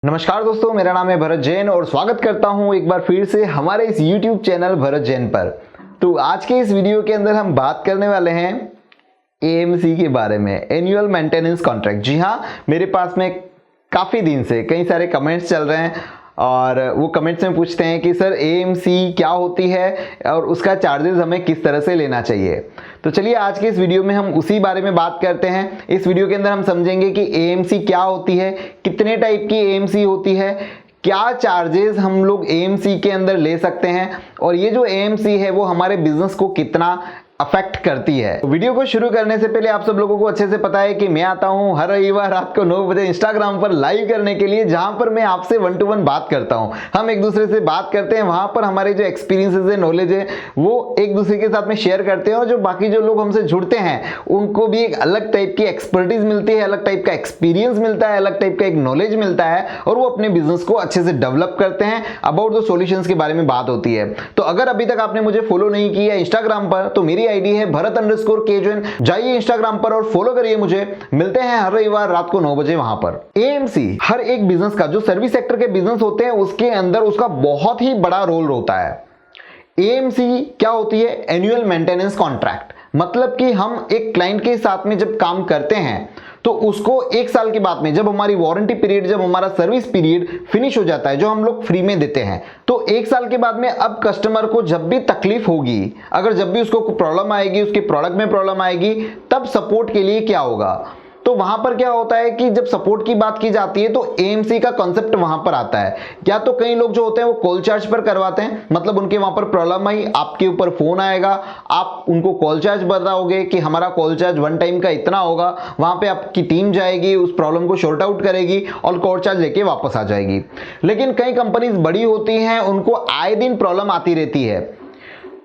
नमस्कार दोस्तों, मेरा नाम है भरत जैन और स्वागत करता हूं एक बार फिर से हमारे इस YouTube चैनल भरत जैन पर। तो आज के इस वीडियो के अंदर हम बात करने वाले हैं AMC के बारे में, एनुअल मेंटेनेंस कॉन्ट्रैक्ट। जी हाँ, मेरे पास में काफ़ी दिन से कई सारे कमेंट्स चल रहे हैं और वो कमेंट्स में पूछते हैं कि सर AMC क्या होती है और उसका चार्जेस हमें किस तरह से लेना चाहिए। तो चलिए आज के इस वीडियो में हम उसी बारे में बात करते हैं। इस वीडियो के अंदर हम समझेंगे कि AMC क्या होती है, कितने टाइप की AMC होती है, क्या चार्जेस हम लोग AMC के अंदर ले सकते हैं और ये जो AMC है वो हमारे बिजनेस को कितना अफेक्ट करती है। वीडियो को शुरू करने से पहले आप सब लोगों को अच्छे से पता है कि मैं आता हूं हर रविवार रात को 9 बजे इंस्टाग्राम पर लाइव करने के लिए, जहां पर मैं आपसे 1 to 1 बात करता हूं। हम एक दूसरे से बात करते हैं, वहां पर हमारे जो एक्सपीरियंसेस है, नॉलेज है, वो एक दूसरे के साथ में शेयर करते हैं और जो बाकी जो लोग हमसे जुड़ते हैं उनको भी एक अलग टाइप की एक्सपर्टीज मिलती है, अलग टाइप का एक्सपीरियंस मिलता है, अलग टाइप का एक नॉलेज मिलता है और वो अपने बिजनेस को अच्छे से डेवलप करते हैं। अबाउट द सॉल्यूशंस के बारे में बात होती है। तो अगर अभी तक आपने मुझे फॉलो नहीं किया इंस्टाग्राम पर तो मेरी आईडी है भरत_KJoin। जाइए इंस्टाग्राम पर और फॉलो करिए मुझे। मिलते हैं हर रविवार रात को 9 बजे वहां पर। AMC हर एक बिजनेस का, जो सर्विस सेक्टर के बिजनेस होते हैं उसके अंदर उसका बहुत ही बड़ा रोल होता है। AMC क्या होती है? Annual maintenance contract. मतलब कि हम एक क्लाइंट के साथ में जब काम करते हैं तो उसको 1 साल के बाद में, जब हमारी वारंटी पीरियड, जब हमारा सर्विस पीरियड फिनिश हो जाता है, जो हम लोग फ्री में देते हैं, तो 1 साल के बाद में अब कस्टमर को जब भी तकलीफ होगी, अगर जब भी उसको प्रॉब्लम आएगी, उसके प्रोडक्ट में प्रॉब्लम आएगी, तब सपोर्ट के लिए क्या होगा? तो वहां पर क्या होता है कि जब सपोर्ट की बात की जाती है तो AMC का कॉन्सेप्ट वहां पर आता है। या तो कई लोग जो होते हैं वो कॉल चार्ज पर करवाते हैं, मतलब उनके वहां पर प्रॉब्लम आई, आपके ऊपर फोन आएगा, आप उनको कॉल चार्ज बताओगे कि हमारा कॉल चार्ज 1 टाइम का इतना होगा, वहां पे आपकी टीम जाएगी, उस प्रॉब्लम को शॉर्ट आउट करेगी और कॉल चार्ज लेके वापस आ जाएगी। लेकिन कई कंपनीज बड़ी होती हैं, उनको आए दिन प्रॉब्लम आती रहती है।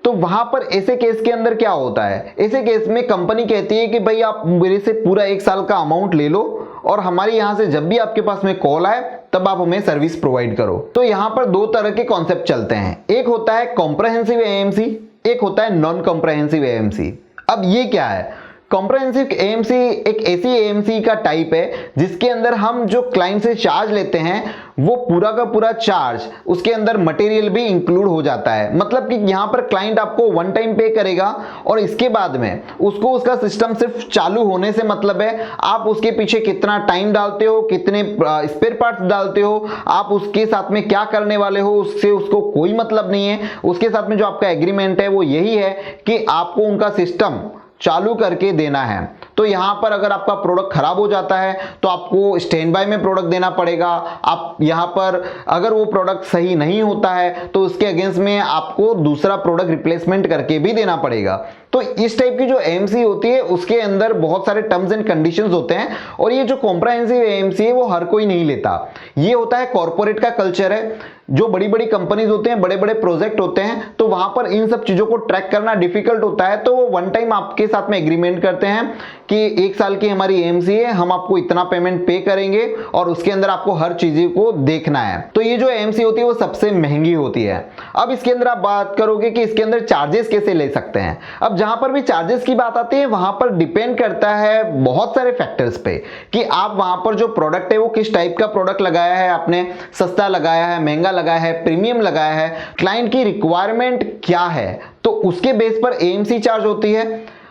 तो वहां पर ऐसे केस के अंदर क्या होता है? ऐसे केस में कंपनी कहती है कि भाई आप मेरे से पूरा 1 साल का अमाउंट ले लो और हमारे यहां से जब भी आपके पास में कॉल आए तब आप हमें सर्विस प्रोवाइड करो। तो यहां पर 2 तरह के कॉन्सेप्ट चलते हैं। एक होता है कॉम्प्रहेंसिव AMC, एक होता है नॉन कॉम्प्रहेंसिव AMC। अब ये क्या है? कॉम्प्रहेंसिव AMC एक ऐसी AMC का टाइप है जिसके अंदर हम जो क्लाइंट से चार्ज लेते हैं वो पूरा का पूरा चार्ज, उसके अंदर मटेरियल भी इंक्लूड हो जाता है। मतलब कि यहां पर क्लाइंट आपको 1 टाइम पे करेगा और इसके बाद में उसको उसका सिस्टम सिर्फ चालू होने से मतलब है। आप उसके पीछे कितना टाइम डालते हो, कितने स्पेयर पार्ट्स डालते हो, आप उसके साथ में क्या करने वाले हो, उससे उसको कोई मतलब नहीं है। उसके साथ में जो आपका एग्रीमेंट है वो यही है कि आपको उनका सिस्टम चालू करके देना है। तो यहां पर अगर आपका प्रोडक्ट खराब हो जाता है तो आपको स्टैंड बाय में प्रोडक्ट देना पड़ेगा। आप यहां पर अगर वो प्रोडक्ट सही नहीं होता है तो उसके अगेंस्ट में आपको दूसरा प्रोडक्ट रिप्लेसमेंट करके भी देना पड़ेगा। तो इस टाइप की जो AMC होती है उसके अंदर बहुत सारे टर्म्स एंड कंडीशंस होते हैं और ये जो कॉम्प्रहेंसिव AMC है वो हर कोई नहीं लेता। ये होता है कॉर्पोरेट का कल्चर है। जो बड़ी बड़ी कंपनीज होते हैं, बड़े बड़े प्रोजेक्ट होते हैं, तो वहां पर इन सब चीजों को ट्रैक करना डिफिकल्ट होता है। तो वो 1 टाइम आपके साथ में एग्रीमेंट करते हैं कि 1 साल की हमारी AMC है, हम आपको इतना पेमेंट पे करेंगे और उसके अंदर आपको हर चीज को देखना है। तो ये जो AMC होती है वो सबसे महंगी होती है। अब इसके अंदर आप बात करोगे कि इसके अंदर चार्जेस कैसे ले सकते हैं। अब जहां पर भी चार्जेस की बात आती है वहां पर डिपेंड करता है बहुत सारे फैक्टर्स पे कि आप वहां पर जो प्रोडक्ट है वो किस टाइप का प्रोडक्ट लगाया है, आपने सस्ता लगाया है, महंगा लगाया है, प्रीमियम लगाया है, क्लाइंट की रिक्वायरमेंट क्या है, तो उसके बेस पर AMC चार्ज होती है।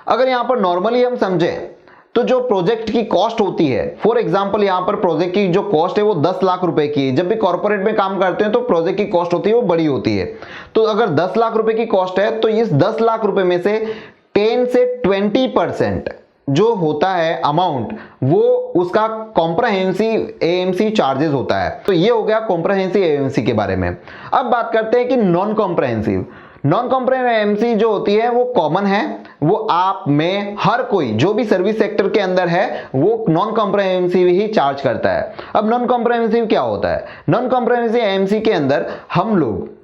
अगर यहां पर नॉर्मली हम समझें तो जो प्रोजेक्ट की कॉस्ट होती है, फॉर एग्जांपल यहां पर प्रोजेक्ट की जो कॉस्ट है वो 10 लाख रुपए की है। जब भी कॉर्पोरेट में काम करते हैं तो प्रोजेक्ट की कॉस्ट होती है वो बड़ी होती है। तो अगर 10 लाख रुपए की कॉस्ट है तो इस 10 लाख रुपए में से 10 से 20% जो होता है अमाउंट, वो उसका कॉम्प्रहेंसिव AMC चार्जेस होता है। तो ये हो गया कॉम्प्रहेंसिव AMC के बारे में। अब बात करते हैं कि नॉन कॉम्प्रहेंसिव AMC जो होती है वो कॉमन है, वो आप में हर कोई जो भी सर्विस सेक्टर के अंदर है वो नॉन कॉम्प्रहेंसिव ही चार्ज करता है। अब नॉन कॉम्प्रहेंसिव क्या होता है? नॉन कॉम्प्रहेंसिव AMC के अंदर हम लोग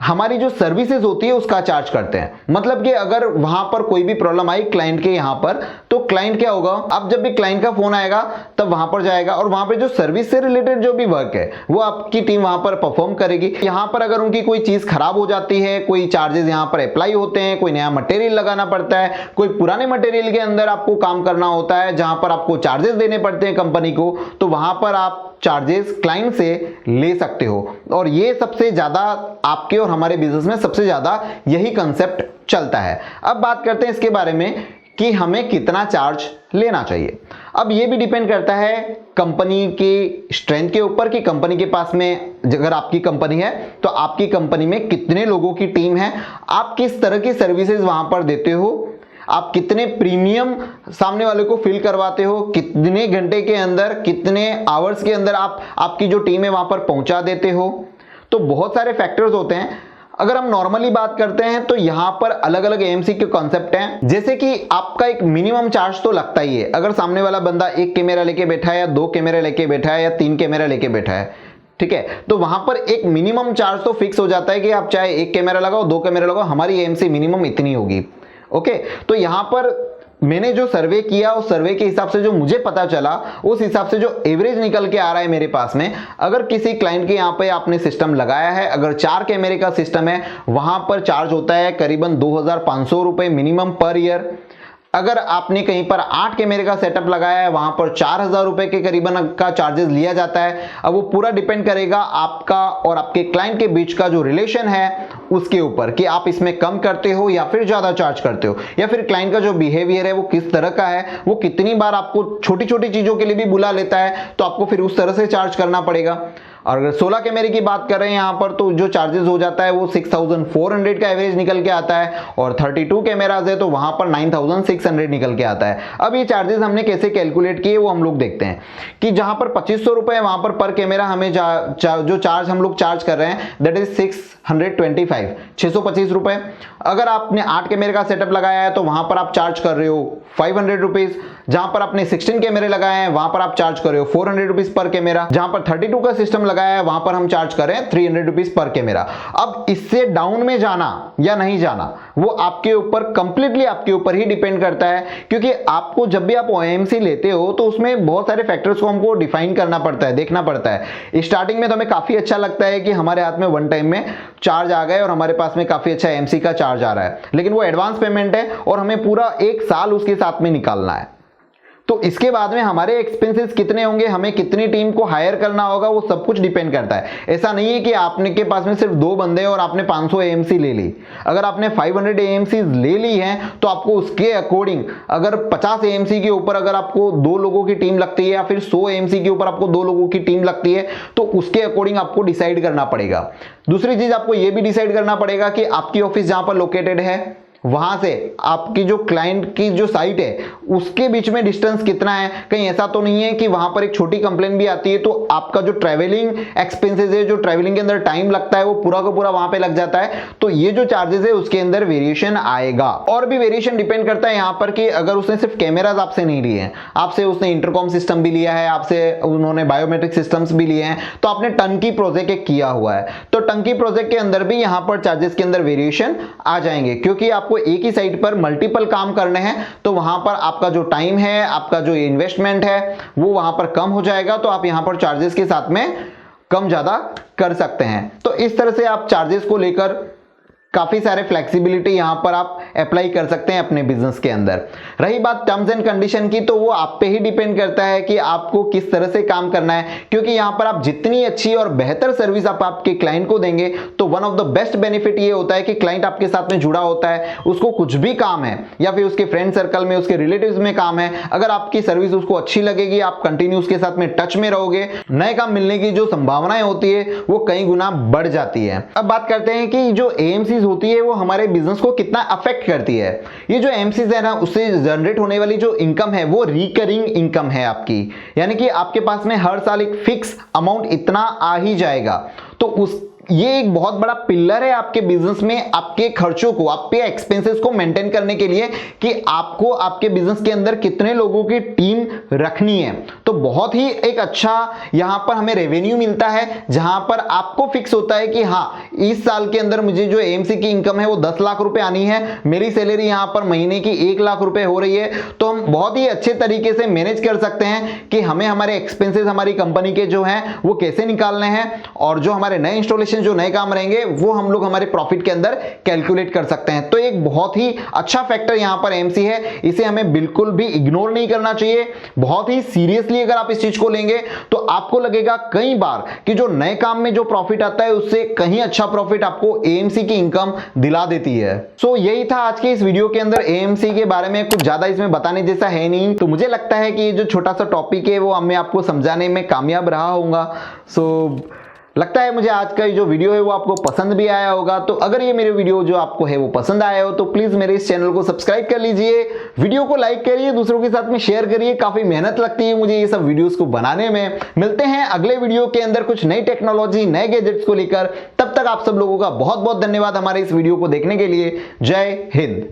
हमारी जो सर्विसेज होती है उसका चार्ज करते हैं। मतलब कि अगर वहां पर कोई भी प्रॉब्लम आई क्लाइंट के यहां पर, तो क्लाइंट क्या होगा, अब जब भी क्लाइंट का फोन आएगा तब वहां पर जाएगा और वहां पे जो सर्विस से रिलेटेड जो भी वर्क है वो आपकी टीम वहां पर परफॉर्म करेगी। यहां पर अगर उनकी कोई चीज खराब हो जाती है, कोई चार्जेस यहां पर अप्लाई होते हैं, कोई नया मटेरियल लगाना पड़ता है, कोई पुराने मटेरियल के अंदर आपको काम करना होता है जहां पर आपको चार्जेस देने पड़ते हैं कंपनी को, तो वहां पर आप चार्जेस क्लाइंट से ले सकते हो। और ये सबसे ज़्यादा आपके और हमारे बिजनेस में सबसे ज़्यादा यही कंसेप्ट चलता है। अब बात करते हैं इसके बारे में कि हमें कितना चार्ज लेना चाहिए। अब ये भी डिपेंड करता है कंपनी की स्ट्रेंथ के ऊपर कि कंपनी के पास में, अगर आपकी कंपनी है तो आपकी कंपनी में कितने लोगों की टीम है, आप किस तरह की सर्विसेज वहां पर देते हो, आप कितने प्रीमियम सामने वाले को फिल करवाते हो, कितने घंटे के अंदर, कितने आवर्स के अंदर आप आपकी जो टीम है वहां पर पहुंचा देते हो। तो बहुत सारे फैक्टर्स होते हैं। अगर हम नॉर्मली बात करते हैं तो यहां पर अलग अलग एएमसी के कॉन्सेप्ट हैं, जैसे कि आपका एक मिनिमम चार्ज तो लगता ही है। अगर सामने वाला बंदा 1 कैमरा लेके बैठा है या 2 कैमरा लेके बैठा है या 3 कैमरा लेके बैठा है, ठीक है, तो वहां पर एक मिनिमम चार्ज तो फिक्स हो जाता है कि आप चाहे 1 कैमरा लगाओ 2 कैमरा लगाओ, हमारी एएमसी मिनिमम इतनी होगी। ओके, तो यहां पर मैंने जो सर्वे किया उस सर्वे के हिसाब से जो मुझे पता चला, उस हिसाब से जो एवरेज निकल के आ रहा है मेरे पास में, अगर किसी क्लाइंट के यहाँ पे आपने सिस्टम लगाया है, अगर 4 कैमरे का सिस्टम है, वहां पर चार्ज होता है करीबन 2500 रुपए मिनिमम पर ईयर। अगर आपने कहीं पर 8 कैमरे का सेटअप लगाया है, वहां पर 4000 रुपए के करीबन का चार्जेस लिया जाता है। अब वो पूरा डिपेंड करेगा आपका और आपके क्लाइंट के बीच का जो रिलेशन है उसके ऊपर कि आप इसमें कम करते हो या फिर ज्यादा चार्ज करते हो, या फिर क्लाइंट का जो बिहेवियर है वो किस तरह का है, वो कितनी बार आपको छोटी छोटी चीजों के लिए भी बुला लेता है, तो आपको फिर उस तरह से चार्ज करना पड़ेगा। और अगर 16 कैमरे की बात कर रहे हैं यहां पर, तो जो चार्जेस हो जाता है वो 6400 का एवरेज निकल के आता है, और 32 कैमराज है तो वहां पर 9600 निकल के आता है। अब ये चार्जेस हमने कैसे कैलकुलेट किए वो हम लोग देखते हैं कि जहां पर 2500 रुपए वहां पर कैमरा हमें जो चार्ज हम लोग चार्ज कर रहे हैं दैट इज 625 रुपए। अगर आपने 8 कैमरे का सेटअप लगाया है तो वहां पर आप चार्ज कर रहे हो 500 रुपीज। जहां पर आपने 16 कैमरे लगाए हैं वहां पर आप चार्ज कर रहे हो 400 रुपीज पर कैमरा। जहां पर 32 का सिस्टम लगाया है वहां पर हम चार्ज कर रहे हैं 300 रुपीज पर कैमरा। अब इससे डाउन में जाना या नहीं जाना वो आपके ऊपर, कंप्लीटली आपके ऊपर ही डिपेंड करता है, क्योंकि आपको जब भी आप ओएमसी लेते हो तो उसमें बहुत सारे फैक्टर्स को हमको डिफाइन करना पड़ता है, देखना पड़ता है। स्टार्टिंग में तो हमें काफी अच्छा लगता है कि हमारे हाथ में वन टाइम में चार्ज आ गए और हमारे पास में काफी अच्छा एमसी का चार्ज आ रहा है, लेकिन वो एडवांस पेमेंट है और हमें पूरा 1 साल उसके साथ में निकालना है। तो इसके बाद में हमारे एक्सपेंसेस कितने होंगे, हमें कितनी टीम को हायर करना होगा, वो सब कुछ डिपेंड करता है। ऐसा नहीं है कि आपने के पास में सिर्फ 2 बंदे और आपने 500 एएमसी ले ली। अगर आपने 500 एएमसी ले ली हैं तो आपको उसके अकॉर्डिंग, अगर 50 एएमसी के ऊपर अगर आपको 2 लोगों की टीम लगती है या फिर 100 एएमसी के ऊपर आपको 2 लोगों की टीम लगती है, तो उसके अकॉर्डिंग आपको डिसाइड करना पड़ेगा। दूसरी चीज आपको यह भी डिसाइड करना पड़ेगा कि आपकी ऑफिस जहां पर लोकेटेड है वहां से आपकी जो क्लाइंट की जो साइट है उसके बीच में डिस्टेंस कितना है। कहीं ऐसा तो नहीं है कि वहां पर एक छोटी कंप्लेन भी आती है तो आपका जो ट्रैवलिंग एक्सपेंसेस है, जो ट्रैवलिंग के अंदर टाइम लगता है, वो पूरा का पूरा वहां पे लग जाता है। तो ये जो चार्जेस है उसके अंदर वेरिएशन आएगा। और भी वेरिएशन डिपेंड करता है यहां पर कि अगर उसने सिर्फ कैमराज आपसे नहीं लिए हैं, आपसे उसने इंटरकॉम सिस्टम भी लिया है, आपसे उन्होंने बायोमेट्रिक सिस्टम्स भी लिए हैं, तो आपने टर्नकी प्रोजेक्ट एक किया हुआ है, तो टर्नकी प्रोजेक्ट के अंदर भी यहां पर चार्जेस के अंदर वेरिएशन आ जाएंगे, क्योंकि आपको एक ही साइट पर मल्टीपल काम करने हैं। तो वहां पर आपका जो टाइम है, आपका जो इन्वेस्टमेंट है वो वहां पर कम हो जाएगा, तो आप यहां पर चार्जेस के साथ में कम ज्यादा कर सकते हैं। तो इस तरह से आप चार्जेस को लेकर काफी सारे फ्लेक्सिबिलिटी यहां पर आप अप्लाई कर सकते हैं अपने बिजनेस के अंदर। रही बात टर्म्स एंड कंडीशन की, तो वो आप पे ही डिपेंड करता है कि आपको किस तरह से काम करना है, क्योंकि यहां पर आप जितनी अच्छी और बेहतर सर्विस आप आपके क्लाइंट को देंगे तो one of the best benefit ये होता है कि क्लाइंट आपके साथ में जुड़ा होता है, उसको कुछ भी काम है या फिर उसके फ्रेंड सर्कल में, उसके रिलेटिव्स में काम है, अगर आपकी सर्विस उसको अच्छी लगेगी, आप कंटिन्यू उसके साथ में टच में रहोगे, नए काम मिलने की जो संभावनाएं होती है वो कई गुना बढ़ जाती है। अब बात करते हैं कि जो एएमसीज होती है वो हमारे बिजनेस को कितना अफेक्ट करती है। ये जो एएमसीज है ना, उससे जनरेट होने वाली जो इनकम है वो रिकरिंग इनकम है आपकी, यानी कि आपके पास में हर साल एक फिक्स अमाउंट इतना आ ही जाएगा। तो उस ये एक बहुत बड़ा पिलर है आपके बिजनेस में, आपके खर्चों को, आपके एक्सपेंसेस को मेंटेन करने के लिए कि आपको आपके बिजनेस के अंदर कितने लोगों की टीम रखनी है। तो बहुत ही एक अच्छा यहां पर हमें रेवेन्यू मिलता है, जहां पर आपको फिक्स होता है कि हाँ इस साल के अंदर मुझे जो एएमसी की इनकम है वो 10 लाख रुपए आनी है, मेरी सैलरी यहां पर महीने की 1 लाख रुपए हो रही है, तो हम बहुत ही अच्छे तरीके से मैनेज कर सकते हैं कि हमें हमारे एक्सपेंसेस हमारी कंपनी के जो हैं वो कैसे निकालने हैं, और जो हमारे नए इंस्टॉलेशन जो नए काम रहेंगे वो हम लोग हमारे प्रॉफिट के अंदर कैलकुलेट कर सकते हैं। तो एक बहुत ही अच्छा फैक्टर यहां पर एएमसी है, इसे हमें बिल्कुल भी इग्नोर नहीं करना चाहिए। बहुत ही सीरियसली अगर आप इस चीज को लेंगे तो आपको लगेगा कई बार कि जो नए काम में जो प्रॉफिट आता है उससे कहीं अच्छा प्रॉफिट आपको एएमसी की इनकम दिला देती है। सो यही था आज के इस वीडियो के अंदर। एएमसी के बारे में कुछ ज्यादा इसमें बताने जैसा है नहीं, तो मुझे लगता है कि ये जो छोटा सा टॉपिक है वो मैं आपको समझाने में कामयाब रहा होऊंगा। सो लगता है मुझे आज का जो वीडियो है वो आपको पसंद भी आया होगा। तो अगर ये मेरे वीडियो जो आपको है वो पसंद आया हो तो प्लीज मेरे इस चैनल को सब्सक्राइब कर लीजिए, वीडियो को लाइक करिए, दूसरों के साथ में शेयर करिए। काफी मेहनत लगती है मुझे ये सब वीडियोस को बनाने में। मिलते हैं अगले वीडियो के अंदर कुछ नई टेक्नोलॉजी नए गैजेट्स को लेकर। तब तक आप सब लोगों का बहुत बहुत धन्यवाद हमारे इस वीडियो को देखने के लिए। जय हिंद।